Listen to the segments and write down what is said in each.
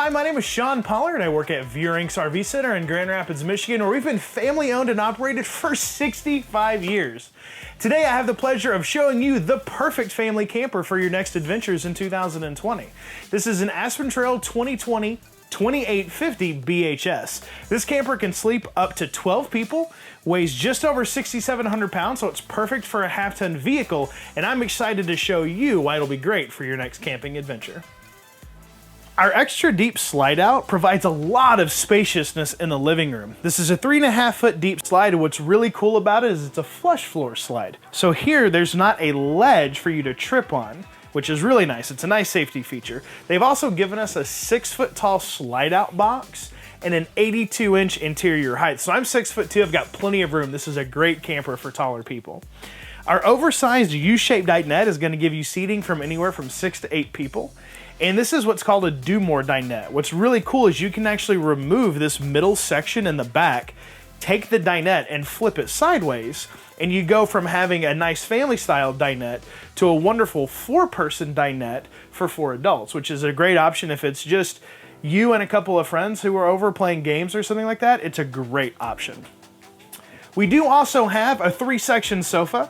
Hi, my name is Sean Pollard and I work at Veurink's RV Center in Grand Rapids, Michigan, where we've been family owned and operated for 65 years. Today I have the pleasure of showing you the perfect family camper for your next adventures in 2020. This is an Aspen Trail 2020 2850 BHS. This camper can sleep up to 12 people, weighs just over 6,700 pounds, so it's perfect for a half-ton vehicle, and I'm excited to show you why it'll be great for your next camping adventure. Our extra deep slide out provides a lot of spaciousness in the living room. This is a 3.5 foot deep slide, and what's really cool about it is it's a flush floor slide. So here, there's not a ledge for you to trip on, which is really nice. It's a nice safety feature. They've also given us a 6 foot tall slide out box and an 82-inch interior height. So I'm 6'2", I've got plenty of room. This is a great camper for taller people. Our oversized U-shaped dinette is gonna give you seating from anywhere from 6 to 8 people. And this is what's called a do-more dinette. What's really cool is you can actually remove this middle section in the back, take the dinette and flip it sideways, and you go from having a nice family-style dinette to a wonderful 4-person dinette for 4 adults, which is a great option if it's just you and a couple of friends who are over playing games or something like that. It's a great option. We do also have a 3-section sofa.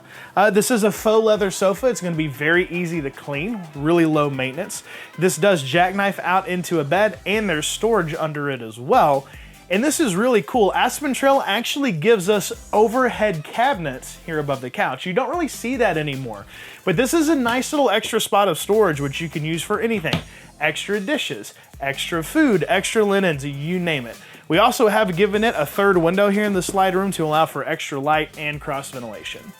This is a faux leather sofa. It's gonna be very easy to clean, really low maintenance. This does jackknife out into a bed, and there's storage under it as well. And this is really cool. Aspen Trail actually gives us overhead cabinets here above the couch. You don't really see that anymore, but this is a nice little extra spot of storage which you can use for anything. Extra dishes, extra food, extra linens, you name it. We also have given it a 3rd window here in the slide room to allow for extra light and cross ventilation.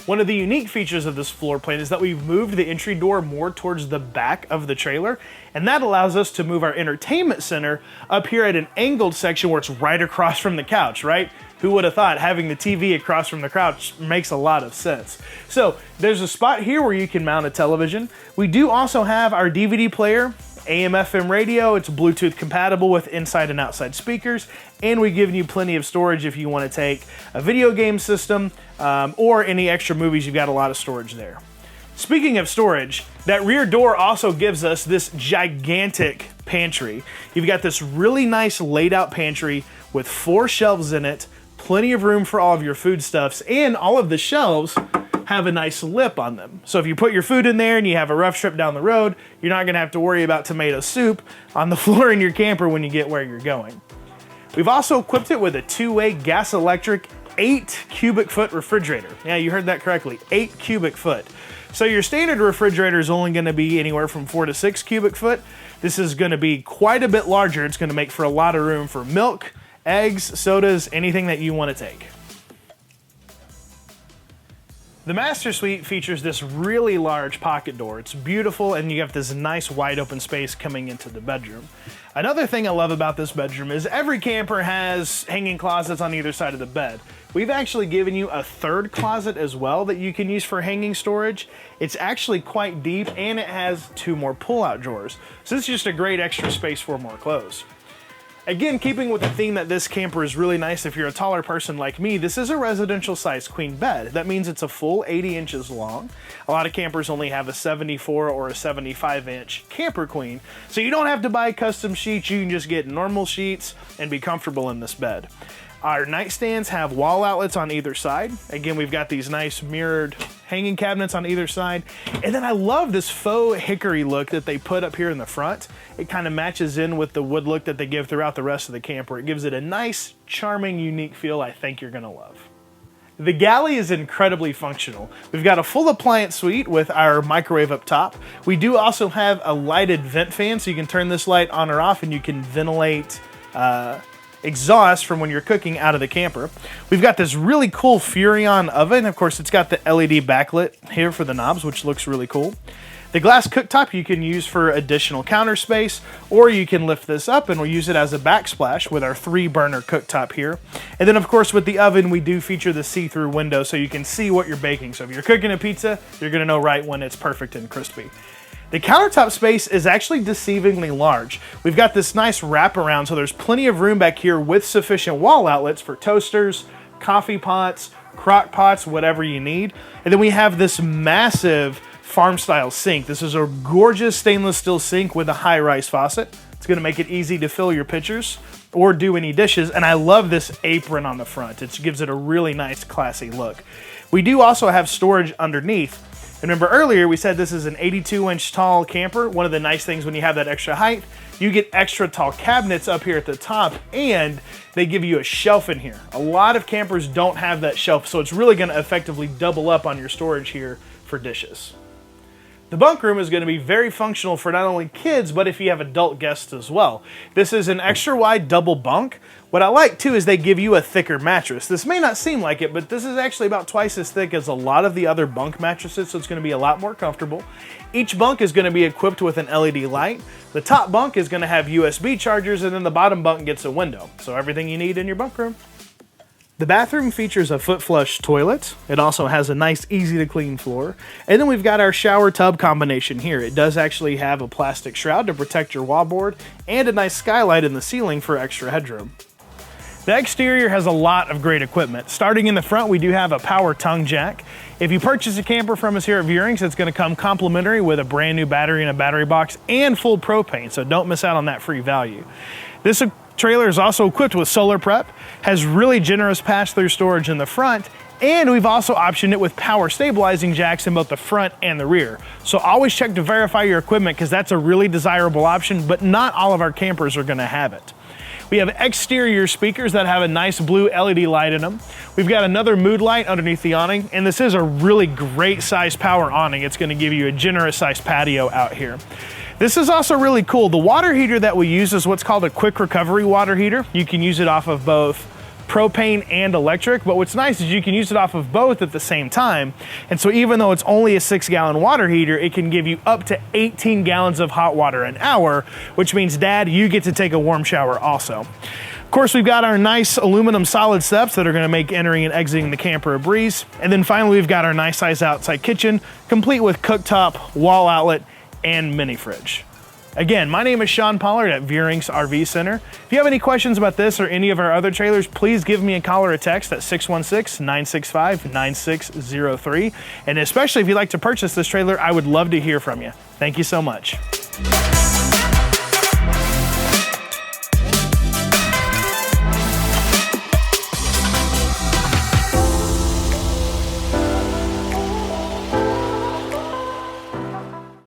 One of the unique features of this floor plan is that we've moved the entry door more towards the back of the trailer, and that allows us to move our entertainment center up here at an angled section where it's right across from the couch, right? Who would have thought having the TV across from the couch makes a lot of sense. So there's a spot here where you can mount a television. We do also have our DVD player, AM/FM radio. It's Bluetooth compatible with inside and outside speakers, and we've given you plenty of storage if you want to take a video game system or any extra movies. You've got a lot of storage there. Speaking of storage, that rear door also gives us this gigantic pantry. You've got this really nice laid out pantry with 4 shelves in it, plenty of room for all of your foodstuffs, and all of the shelves have a nice lip on them. So if you put your food in there and you have a rough trip down the road, you're not gonna have to worry about tomato soup on the floor in your camper when you get where you're going. We've also equipped it with a 2-way gas electric 8 cubic foot refrigerator. Yeah, you heard that correctly, 8 cubic foot. So your standard refrigerator is only gonna be anywhere from 4 to 6 cubic foot. This is gonna be quite a bit larger. It's gonna make for a lot of room for milk, eggs, sodas, anything that you wanna take. The master suite features this really large pocket door. It's beautiful, and you have this nice wide open space coming into the bedroom. Another thing I love about this bedroom is every camper has hanging closets on either side of the bed. We've actually given you a 3rd closet as well that you can use for hanging storage. It's actually quite deep, and it has 2 more pull-out drawers. So it's just a great extra space for more clothes. Again, keeping with the theme that this camper is really nice if you're a taller person like me, this is a residential size queen bed. That means it's a full 80 inches long. A lot of campers only have a 74 or a 75-inch camper queen, so you don't have to buy custom sheets. You can just get normal sheets and be comfortable in this bed. Our nightstands have wall outlets on either side. Again, we've got these nice mirrored hanging cabinets on either side. And then I love this faux hickory look that they put up here in the front. It kind of matches in with the wood look that they give throughout the rest of the camper. It gives it a nice, charming, unique feel I think you're gonna love. The Galley is incredibly functional. We've got a full appliance suite with our microwave up top. We do also have a lighted vent fan, so you can turn this light on or off and you can ventilate exhaust from when you're cooking out of the camper. We've got this really cool Furrion oven. Of course, it's got the LED backlit here for the knobs, which looks really cool. The glass cooktop you can use for additional counter space, or you can lift this up and we'll use it as a backsplash with our 3-burner cooktop here. And then of course with the oven, we do feature the see-through window so you can see what you're baking. So if you're cooking a pizza, you're gonna know right when it's perfect and crispy. The countertop space is actually deceivingly large. We've got this nice wraparound, so there's plenty of room back here with sufficient wall outlets for toasters, coffee pots, crock pots, whatever you need. And then we have this massive farm-style sink. This is a gorgeous stainless steel sink with a high-rise faucet. It's gonna make it easy to fill your pitchers or do any dishes. And I love this apron on the front. It gives it a really nice, classy look. We do also have storage underneath. And remember earlier we said this is an 82-inch tall camper. One of the nice things when you have that extra height, you get extra tall cabinets up here at the top, and they give you a shelf in here. A lot of campers don't have that shelf, so it's really gonna effectively double up on your storage here for dishes. The bunk room is going to be very functional for not only kids, but if you have adult guests as well. This is an extra wide double bunk. What I like too is they give you a thicker mattress. This may not seem like it, but this is actually about twice as thick as a lot of the other bunk mattresses, so it's going to be a lot more comfortable. Each bunk is going to be equipped with an LED light. The top bunk is going to have USB chargers, and then the bottom bunk gets a window. So everything you need in your bunk room. The bathroom features a foot flush toilet. It also has a nice, easy to clean floor. And then we've got our shower tub combination here. It does actually have a plastic shroud to protect your wallboard and a nice skylight in the ceiling for extra headroom. The exterior has a lot of great equipment. Starting in the front, we do have a power tongue jack. If you purchase a camper from us here at Veurink, it's going to come complimentary with a brand new battery and a battery box and full propane, so don't miss out on that free value. This trailer is also equipped with solar prep, has really generous pass-through storage in the front, and we've also optioned it with power stabilizing jacks in both the front and the rear. So always check to verify your equipment because that's a really desirable option, but not all of our campers are gonna have it. We have exterior speakers that have a nice blue LED light in them. We've got another mood light underneath the awning, and this is a really great size power awning. It's gonna give you a generous size patio out here. This is also really cool. The water heater that we use is what's called a quick recovery water heater. You can use it off of both propane and electric, but what's nice is you can use it off of both at the same time. And so even though it's only a 6-gallon water heater, it can give you up to 18 gallons of hot water an hour, which means, Dad, you get to take a warm shower also. Of course, we've got our nice aluminum solid steps that are gonna make entering and exiting the camper a breeze. And then finally, we've got our nice size outside kitchen, complete with cooktop, wall outlet, and mini fridge. Again, my name is Sean Pollard at Veurink's RV Center. If you have any questions about this or any of our other trailers, please give me a call or a text at 616-965-9603. And especially if you'd like to purchase this trailer, I would love to hear from you. Thank you so much.